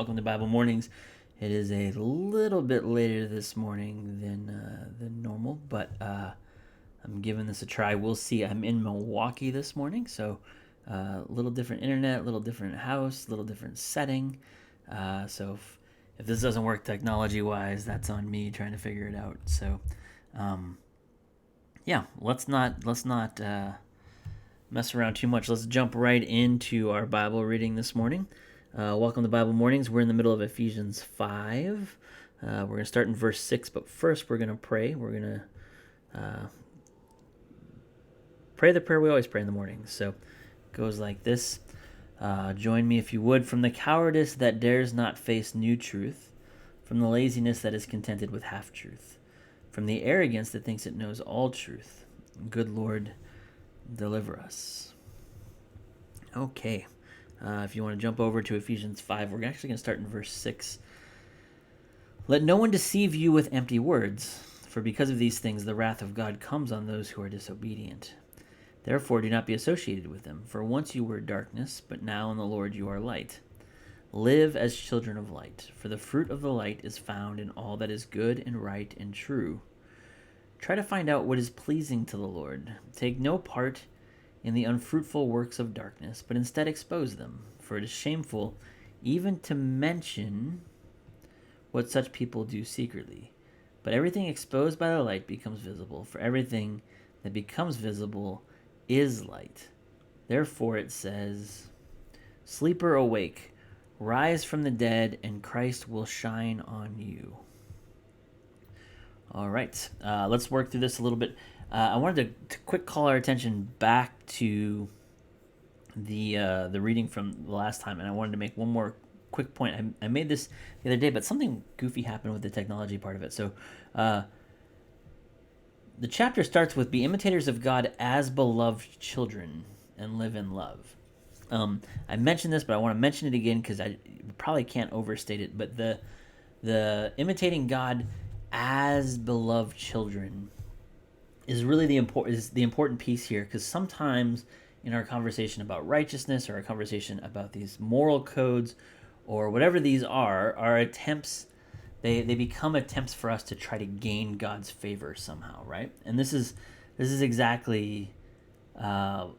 Welcome to Bible Mornings. It is a little bit later this morning than normal, but I'm giving this a try. We'll see. I'm in Milwaukee this morning, so a little different internet, a little different house, a little different setting. So if this doesn't work technology-wise, that's on me trying to figure it out. So, yeah, let's not mess around too much. Let's jump right into our Bible reading this morning. Welcome to Bible Mornings. We're in the middle of Ephesians 5. We're going to start in verse 6, but first we're going to pray. We're going to pray the prayer we always pray in the morning. So it goes like this. Join me if you would. From the cowardice that dares not face new truth, from the laziness that is contented with half-truth, from the arrogance that thinks it knows all truth. Good Lord, deliver us. Okay. If you want to jump over to Ephesians 5, we're actually going to start in verse 6. Let no one deceive you with empty words, for because of these things the wrath of God comes on those who are disobedient. Therefore do not be associated with them, for once you were darkness, but now in the Lord you are light. Live as children of light, for the fruit of the light is found in all that is good and right and true. Try to find out what is pleasing to the Lord. Take no part in the unfruitful works of darkness, but instead expose them, for it is shameful even to mention what such people do secretly. But everything exposed by the light becomes visible, for everything that becomes visible is light. Therefore it says, Sleeper, awake, rise from the dead, and Christ will shine on you. All right, let's work through this a little bit. I wanted to quick call our attention back to the reading from the last time, and I wanted to make one more quick point. I made this the other day, but something goofy happened with the technology part of it. So the chapter starts with, be imitators of God as beloved children and live in love. I mentioned this, but I want to mention it again because I probably can't overstate it. But the imitating God as beloved children is really the important piece here, because sometimes in our conversation about righteousness or our conversation about these moral codes or whatever these are, our attempts, they become attempts for us to try to gain God's favor somehow, right? And this is exactly, I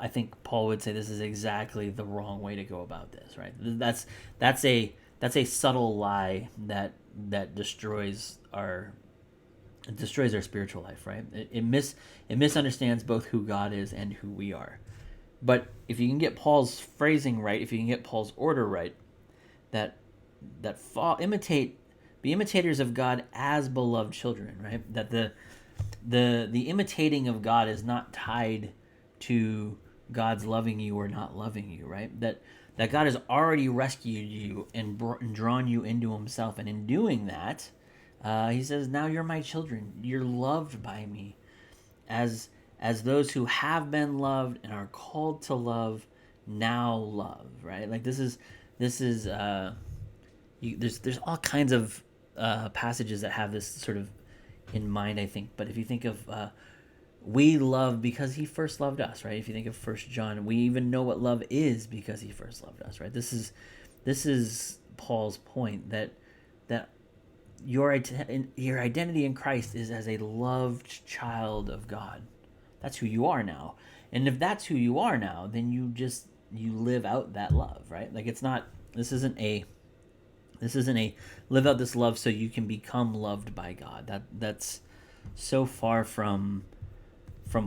think Paul would say this is exactly the wrong way to go about this, right? That's a subtle lie that destroys our spiritual life, right? It misunderstands both who God is and who we are. But if you can get Paul's phrasing right, if you can get Paul's order right, be imitators of God as beloved children, right? That the imitating of God is not tied to God's loving you or not loving you, right? That God has already rescued you and drawn you into himself, and in doing that, he says, now you're my children. You're loved by me as those who have been loved and are called to love, now love, right? Like there's all kinds of passages that have this sort of in mind, I think. But if you think of we love because he first loved us, right? If you think of 1 John, we even know what love is because he first loved us, right? This is Paul's point, that your identity in Christ is as a loved child of God. That's who you are now. And if that's who you are now, then you live out that love, right? Like this isn't a live out this love so you can become loved by God. That's so far from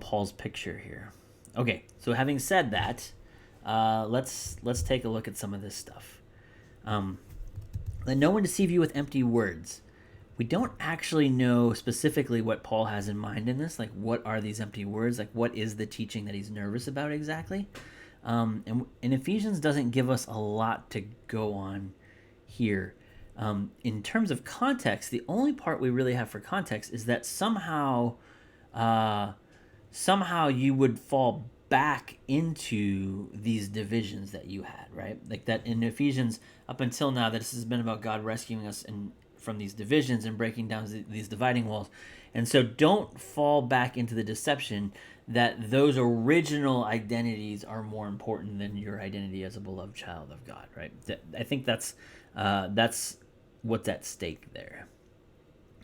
Paul's picture here. Okay, so having said that, let's take a look at some of this stuff. Let no one deceive you with empty words. We don't actually know specifically what Paul has in mind in this. Like, what are these empty words? Like, what is the teaching that he's nervous about exactly? And Ephesians doesn't give us a lot to go on here. In terms of context, the only part we really have for context is that somehow you would fall back into these divisions that you had, right? Like that in Ephesians, up until now, that this has been about God rescuing us from these divisions and breaking down these dividing walls. And so don't fall back into the deception that those original identities are more important than your identity as a beloved child of God, right? I think that's what's at stake there.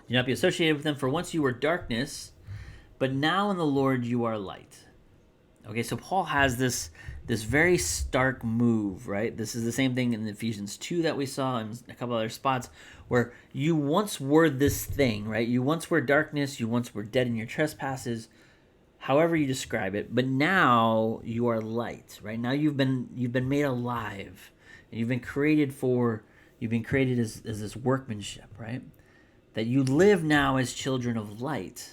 Do not be associated with them, for once you were darkness, but now in the Lord you are light. Okay, so Paul has this very stark move, right? This is the same thing in Ephesians 2 that we saw in a couple other spots, where you once were this thing, right? You once were darkness, you once were dead in your trespasses, however you describe it, but now you are light, right? Now you've been made alive, and you've been created as this workmanship, right? That you live now as children of light,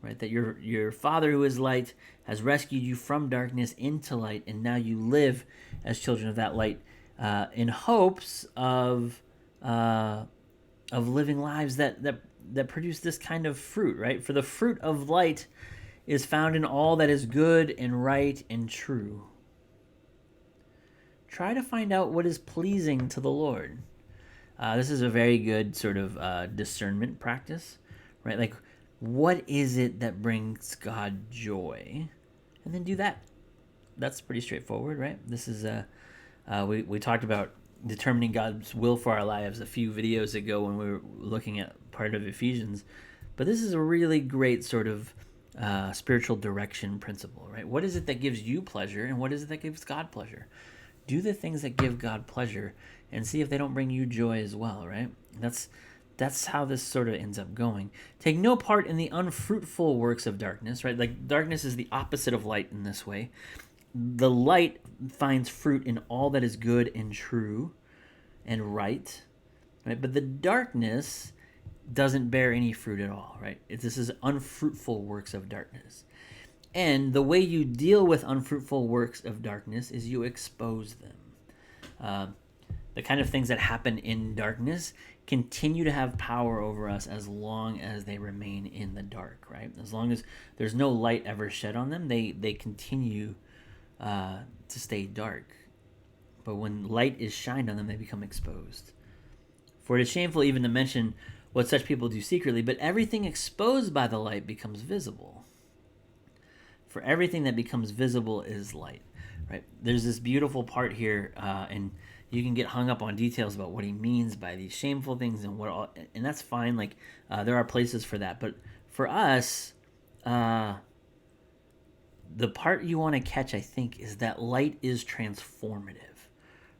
right? That your Father who is light has rescued you from darkness into light, and now you live as children of that light, in hopes of living lives that produce this kind of fruit, right? For the fruit of light is found in all that is good and right and true. Try to find out what is pleasing to the Lord. This is a very good sort of discernment practice, right? Like, what is it that brings God joy? And then do that. That's pretty straightforward, right? This is we talked about determining God's will for our lives a few videos ago when we were looking at part of Ephesians. But this is a really great sort of spiritual direction principle, right? What is it that gives you pleasure, and what is it that gives God pleasure? Do the things that give God pleasure, and see if they don't bring you joy as well, right? That's how this sort of ends up going. Take no part in the unfruitful works of darkness, right? Like, darkness is the opposite of light in this way. The light finds fruit in all that is good and true and right? But the darkness doesn't bear any fruit at all, right? This is unfruitful works of darkness. And the way you deal with unfruitful works of darkness is you expose them. The kind of things that happen in darkness continue to have power over us as long as they remain in the dark, right? As long as there's no light ever shed on them, they continue to stay dark. But when light is shined on them, they become exposed. For it is shameful even to mention what such people do secretly, but everything exposed by the light becomes visible. For everything that becomes visible is light, right? There's this beautiful part here, and you can get hung up on details about what he means by these shameful things and and that's fine. Like, there are places for that, but for us, the part you want to catch, I think, is that light is transformative,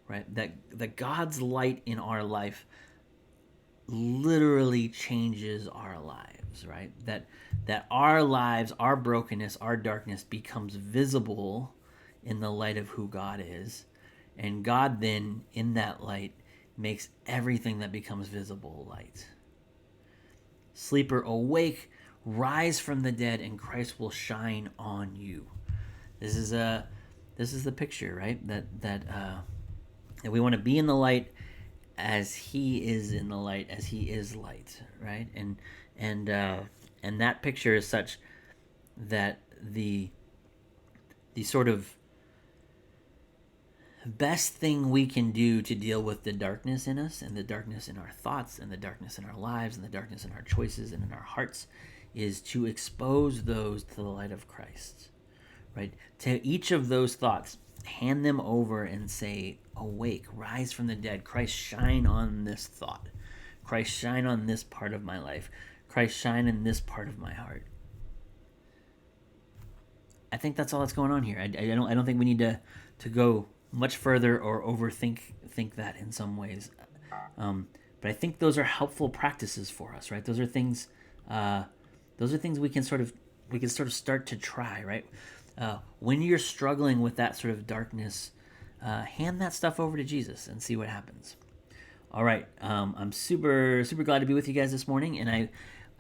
right? That God's light in our life literally changes our lives, right? That our lives, our brokenness, our darkness becomes visible in the light of who God is. And God then, in that light, makes everything that becomes visible light. Sleeper, awake, rise from the dead, and Christ will shine on you. This is the picture, right? That we want to be in the light as He is in the light, as He is light, right? And that picture is such that the sort of best thing we can do to deal with the darkness in us, and the darkness in our thoughts, and the darkness in our lives, and the darkness in our choices and in our hearts, is to expose those to the light of Christ, right? To each of those thoughts, hand them over and say, awake, rise from the dead. Christ, shine on this thought. Christ, shine on this part of my life. Christ, shine in this part of my heart. I think that's all that's going on here. I don't think we need to go much further or overthink that in some ways. But I think those are helpful practices for us, right? Those are things we can sort of start to try, right? When you're struggling with that sort of darkness, hand that stuff over to Jesus and see what happens. All right, I'm super glad to be with you guys this morning, and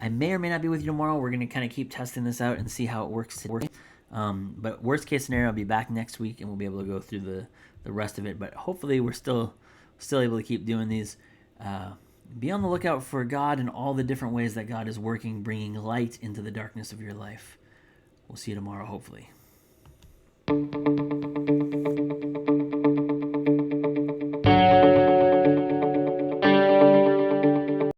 I may or may not be with you tomorrow. We're going to kind of keep testing this out and see how it works today. But worst case scenario, I'll be back next week, and we'll be able to go through the rest of it. But hopefully we're still able to keep doing these. Be on the lookout for God and all the different ways that God is working, bringing light into the darkness of your life. We'll see you tomorrow, hopefully.